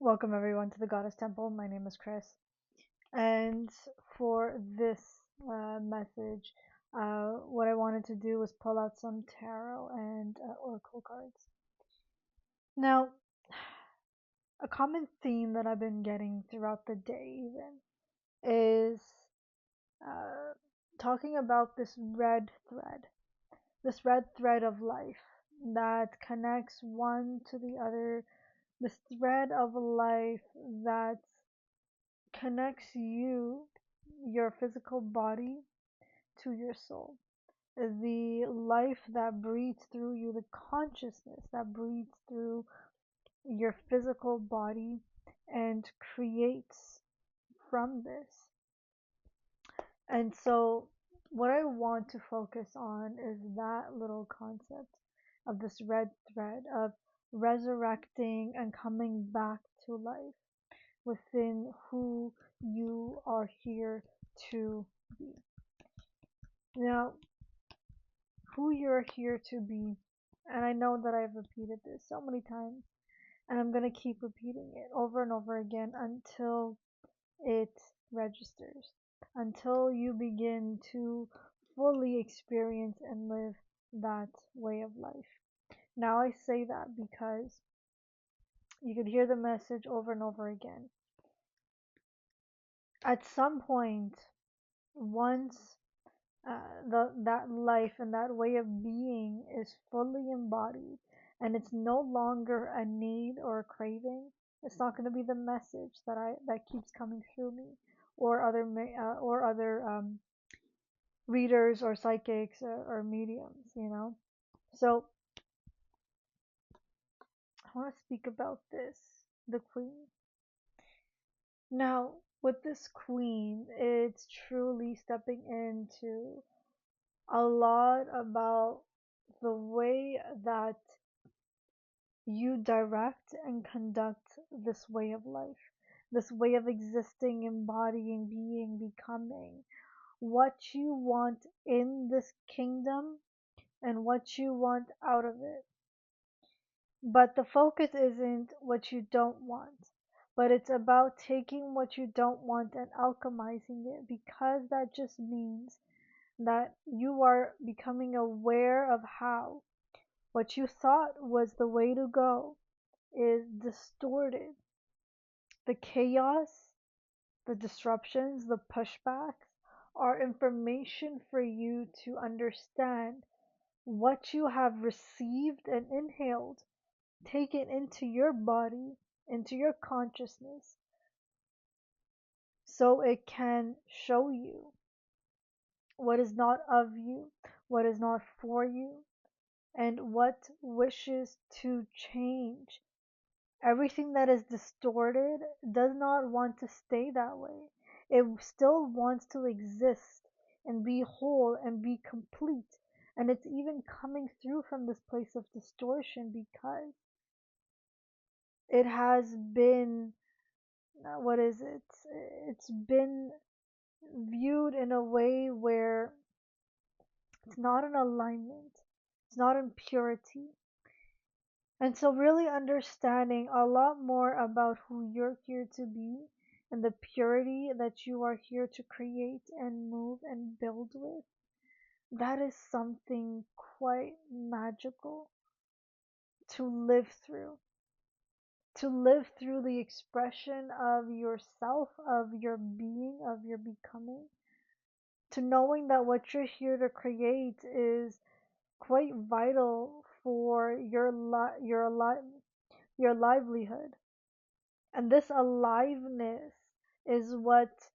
Welcome everyone to the Goddess Temple. My name is Chris, and for this message, what I wanted to do was pull out some tarot and oracle cards. Now, a common theme that I've been getting throughout the day, even, is uh, talking about this red thread of life that connects one to the other, this thread of life that connects your physical body, to your soul. The life that breathes through you, the consciousness that breathes through your physical body and creates from this. And so, what I want to focus on is that little concept of this red thread of resurrecting and coming back to life within who you are here to be. Now, who you're here to be, and I know that I've repeated this so many times, and I'm going to keep repeating it over and over again until it registers, until you begin to fully experience and live that way of life. Now, I say that because you could hear the message over and over again. At some point, once that life and that way of being is fully embodied, and it's no longer a need or a craving, it's not going to be the message that keeps coming through me, or other readers or psychics or mediums. So I want to speak about the queen. Now, with this queen, it's truly stepping into a lot about the way that you direct and conduct this way of life, this way of existing, embodying, being, becoming, what you want in this kingdom and what you want out of it. But the focus isn't what you don't want, but it's about taking what you don't want and alchemizing it, because that just means that you are becoming aware of how what you thought was the way to go is distorted. The chaos, the disruptions, the pushbacks are information for you to understand what you have received and inhaled, taken into your body, into your consciousness, so it can show you what is not of you, what is not for you, and what wishes to change. Everything that is distorted does not want to stay that way. It still wants to exist and be whole and be complete. And it's even coming through from this place of distortion because it has been, what is it? It's been viewed in a way where it's not in alignment, it's not in purity. And so, really understanding a lot more about who you're here to be and the purity that you are here to create and move and build with, that is something quite magical to live through. To live through the expression of yourself, of your being, of your becoming. To knowing that what you're here to create is quite vital for your livelihood. And this aliveness is what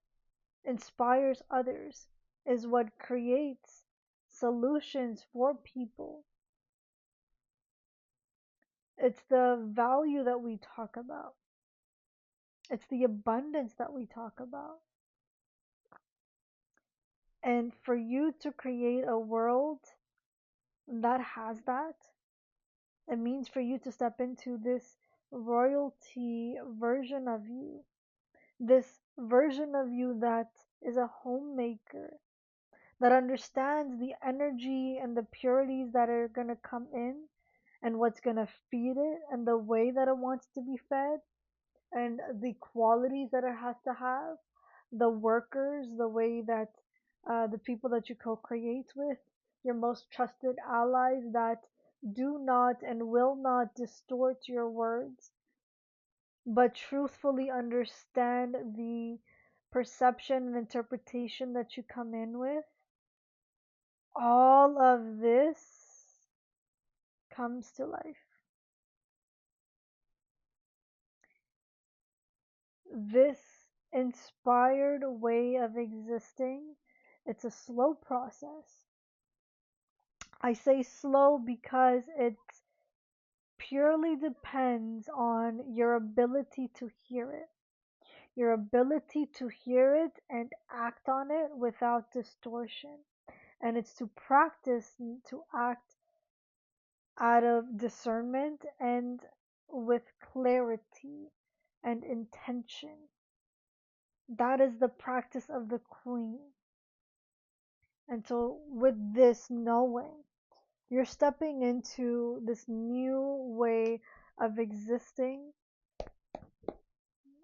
inspires others, is what creates solutions for people. It's the value that we talk about, it's the abundance that we talk about. And for you to create a world that has that, it means for you to step into this royalty version of you, this version of you that is a homemaker, that understands the energy and the purities that are going to come in and what's going to feed it and the way that it wants to be fed. and the qualities that it has to have, the workers, the way that the people that you co-create with, your most trusted allies that do not and will not distort your words, but truthfully understand the perception and interpretation that you come in with. All of this comes to life. This inspired way of existing, it's a slow process. I say slow because it purely depends on your ability to hear it. Your ability to hear it and act on it without distortion. And it's to practice to act out of discernment and with clarity and intention. That is the practice of the queen. And so, with this knowing, you're stepping into this new way of existing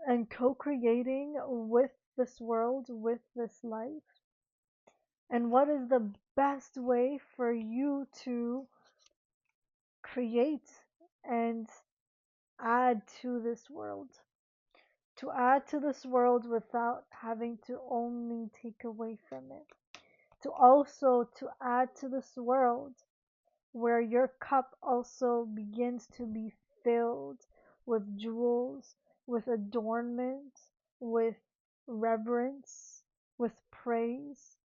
and co creating with this world, with this life. And what is the best way for you to create and add to this world? To add to this world without having to only take away from it. To also to add to this world where your cup also begins to be filled with jewels, with adornment, with reverence, with praise.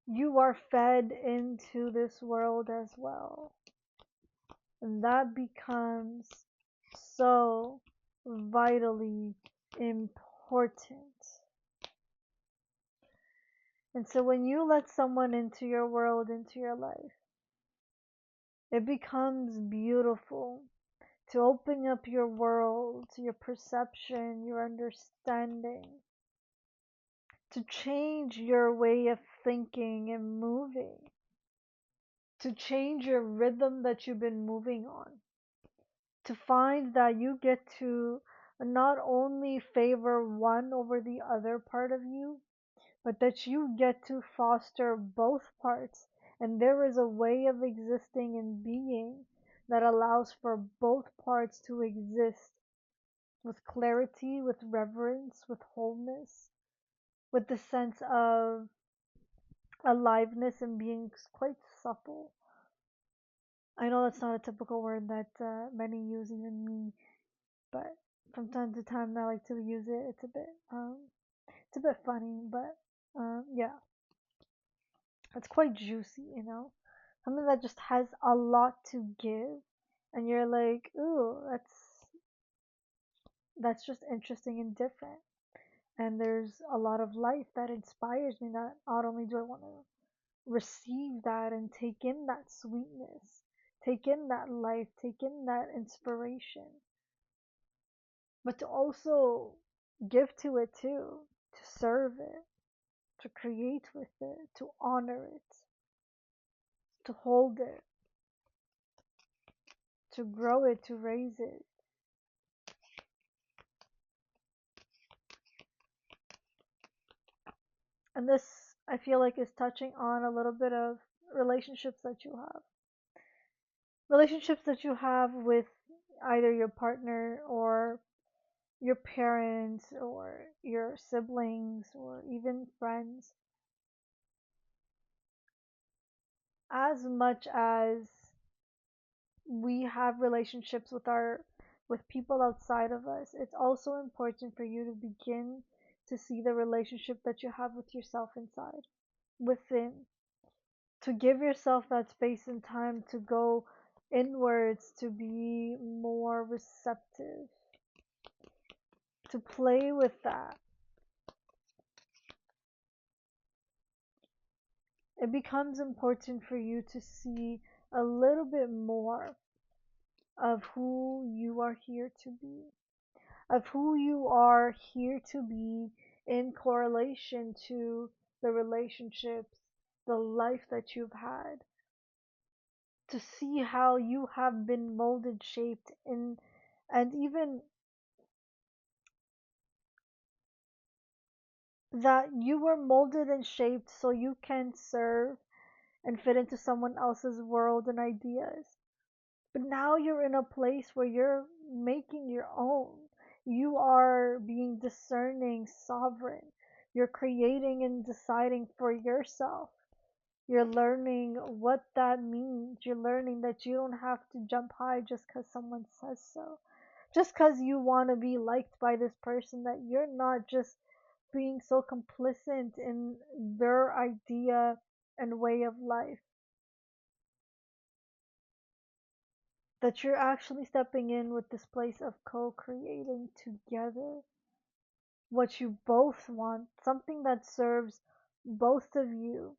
You are fed into this world as well. And that becomes so vitally important. And so when you let someone into your world, into your life, it becomes beautiful to open up your world, your perception, your understanding, to change your way of thinking and moving, to change your rhythm that you've been moving on, to find that you get to not only favor one over the other part of you, but that you get to foster both parts. And there is a way of existing and being that allows for both parts to exist with clarity, with reverence, with wholeness, with the sense of aliveness and being quite supple. I know that's not a typical word that many use, even me, but from time to time I like to use it. It's a bit funny, but yeah, it's quite juicy, you know, something that just has a lot to give, and you're like, ooh, that's just interesting and different. And there's a lot of life that inspires me, that not only do I want to receive that and take in that sweetness, take in that life, take in that inspiration, but to also give to it too, to serve it, to create with it, to honor it, to hold it, to grow it, to raise it. And this, I feel like, is touching on a little bit of relationships that you have. Relationships that you have with either your partner or your parents or your siblings or even friends. As much as we have relationships with people outside of us, it's also important for you to begin to see the relationship that you have with yourself inside, within, to give yourself that space and time to go inwards, to be more receptive, to play with that. It becomes important for you to see a little bit more of who you are here to be, of who you are here to be in correlation to the relationships, the life that you've had, to see how you have been molded, shaped in And even that you were molded and shaped so you can serve and fit into someone else's world and ideas. But now you're in a place where you're making your own. You are being discerning, sovereign. You're creating and deciding for yourself. You're learning what that means. You're learning that you don't have to jump high just because someone says so. Just because you want to be liked by this person, that you're not just being so complicit in their idea and way of life, that you're actually stepping in with this place of co creating together what you both want, something that serves both of you.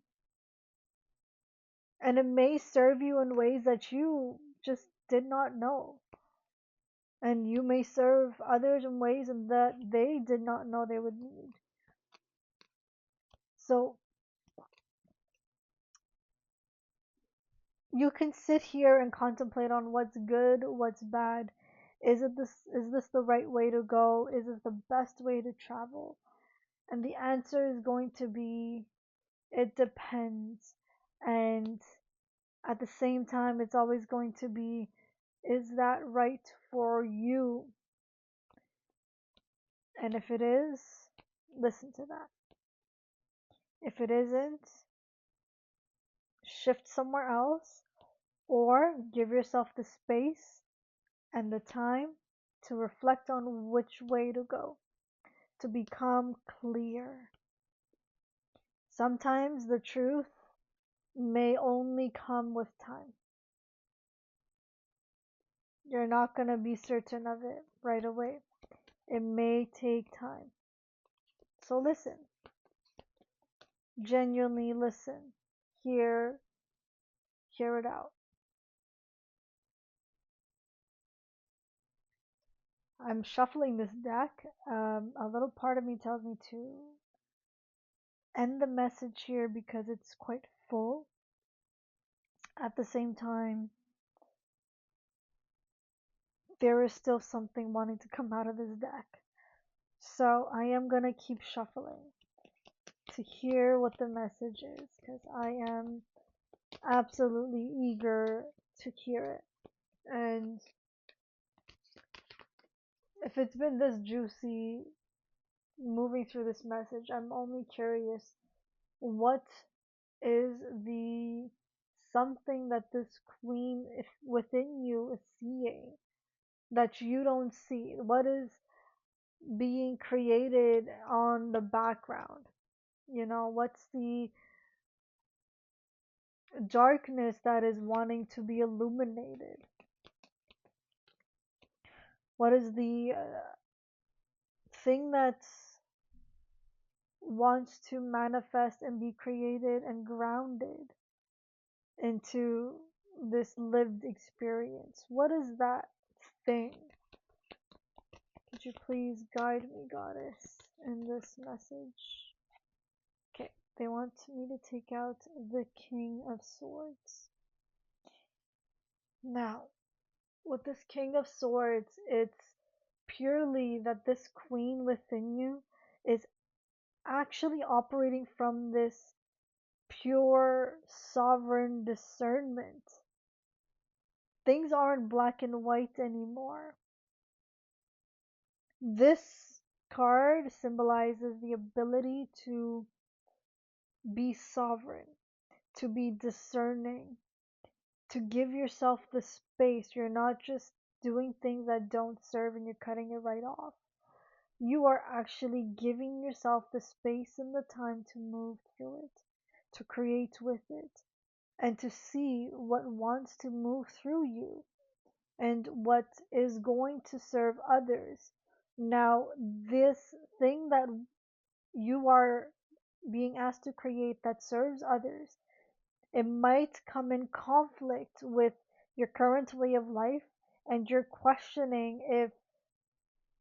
And it may serve you in ways that you just did not know. And you may serve others in ways that they did not know they would need. So you can sit here and contemplate on what's good, what's bad. Is this the right way to go? Is this the best way to travel? And the answer is going to be it depends. And at the same time, it's always going to be, is that right for you? And if it is, listen to that. If it isn't, shift somewhere else, or give yourself the space and the time to reflect on which way to go, to become clear. Sometimes the truth may only come with time. You're not going to be certain of it right away. It may take time. So listen, genuinely listen, hear, hear it out. I'm shuffling this deck. A little part of me tells me to end the message here because it's quite full. At the same time, there is still something wanting to come out of this deck. So I am going to keep shuffling to hear what the message is because I am absolutely eager to hear it. And if it's been this juicy moving through this message, I'm only curious, what is the something that this queen if within you is seeing that you don't see? What is being created on the background? What's the darkness that is wanting to be illuminated? What is the thing that wants to manifest and be created and grounded into this lived experience? What is that thing? Could you please guide me, Goddess, in this message? Okay, they want me to take out the King of Swords. Now, with this King of Swords, it's purely that this queen within you is actually operating from this pure sovereign discernment. Things aren't black and white anymore. This card symbolizes the ability to be sovereign, to be discerning, to give yourself the space. You're not just doing things that don't serve and you're cutting it right off. You are actually giving yourself the space and the time to move through it, to create with it, and to see what wants to move through you and what is going to serve others. Now, this thing that you are being asked to create that serves others, it might come in conflict with your current way of life, and you're questioning if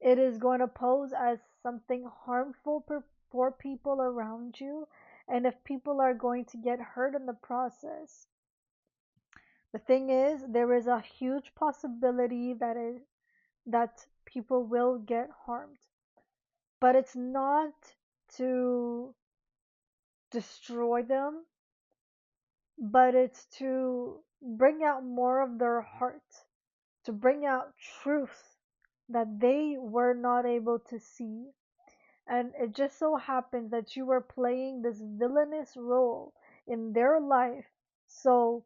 it is going to pose as something harmful for people around you, and if people are going to get hurt in the process. The thing is, there is a huge possibility that people will get harmed. But it's not to destroy them, but it's to bring out more of their heart, to bring out truth that they were not able to see. And it just so happens that you were playing this villainous role in their life, so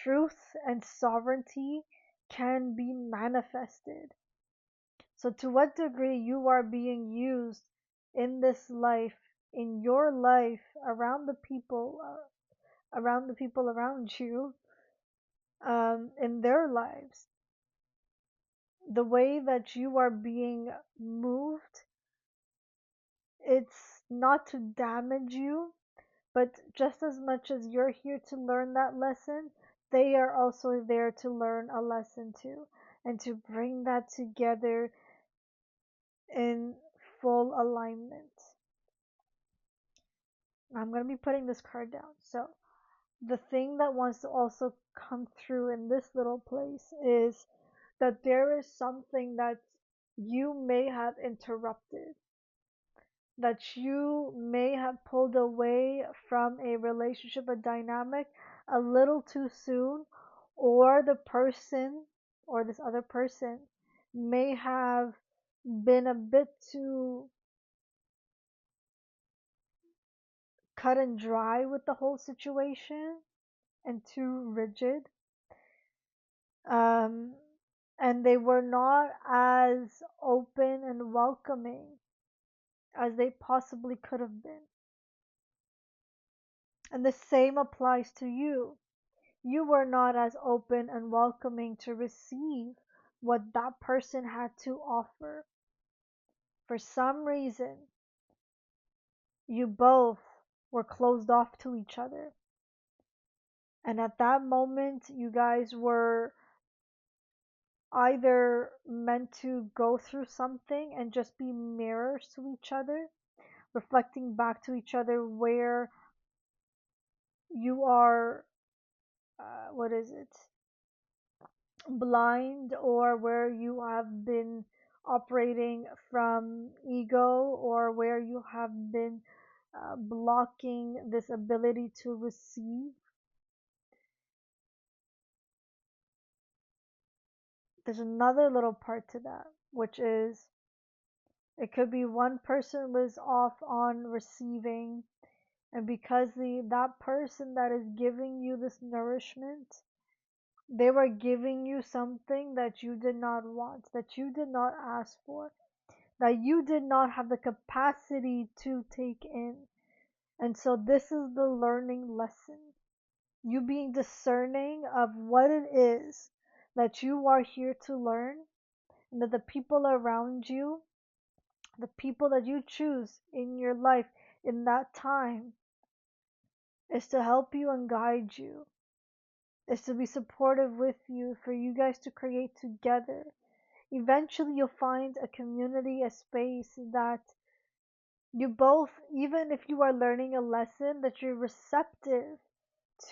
truth and sovereignty can be manifested. So, to what degree you are being used in this life, in your life, around the people around you, in their lives, the way that you are being moved, it's not to damage you, but just as much as you're here to learn that lesson, they are also there to learn a lesson too, and to bring that together in full alignment. I'm going to be putting this card down. So, the thing that wants to also come through in this little place is that there is something that you may have interrupted, that you may have pulled away from a relationship, a dynamic, a little too soon, or the person or this other person may have been a bit too cut and dry with the whole situation and too rigid. Um, and they were not as open and welcoming as they possibly could have been. And the same applies to you. You were not as open and welcoming to receive what that person had to offer. For some reason, you both were closed off to each other. And at that moment, you guys were either meant to go through something and just be mirrors to each other, reflecting back to each other where you are, what is it, blind, or where you have been operating from ego, or where you have been blocking this ability to receive. There's another little part to that, which is it could be one person was off on receiving, and because that person that is giving you this nourishment, they were giving you something that you did not want, that you did not ask for, that you did not have the capacity to take in. And so this is the learning lesson. You being discerning of what it is that you are here to learn, and that the people around you, the people that you choose in your life in that time, is to help you and guide you, is to be supportive with you, for you guys to create together. Eventually, you'll find a community, a space that you both, even if you are learning a lesson, that you're receptive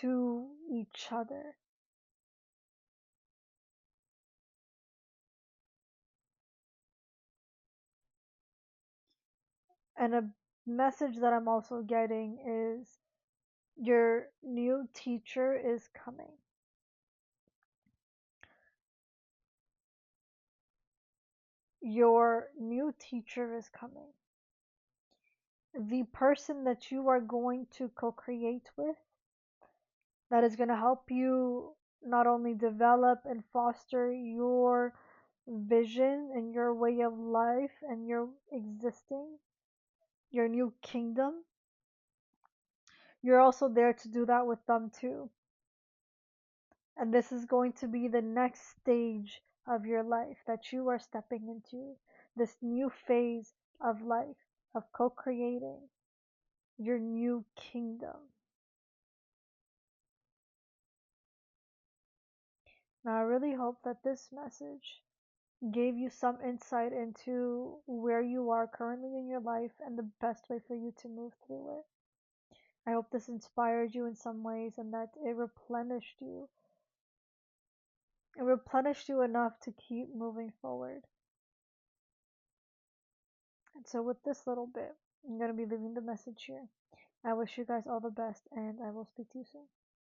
to each other. And a message that I'm also getting is your new teacher is coming. Your new teacher is coming. The person that you are going to co create with, that is going to help you not only develop and foster your vision and your way of life and your existing, your new kingdom, you're also there to do that with them too. And this is going to be the next stage of your life that you are stepping into, this new phase of life, of co creating your new kingdom. Now, I really hope that this message gave you some insight into where you are currently in your life and the best way for you to move through it. I hope this inspired you in some ways and that it replenished you It replenished you enough to keep moving forward. And so, with this little bit, I'm going to be leaving the message here. I wish you guys all the best, and I will speak to you soon.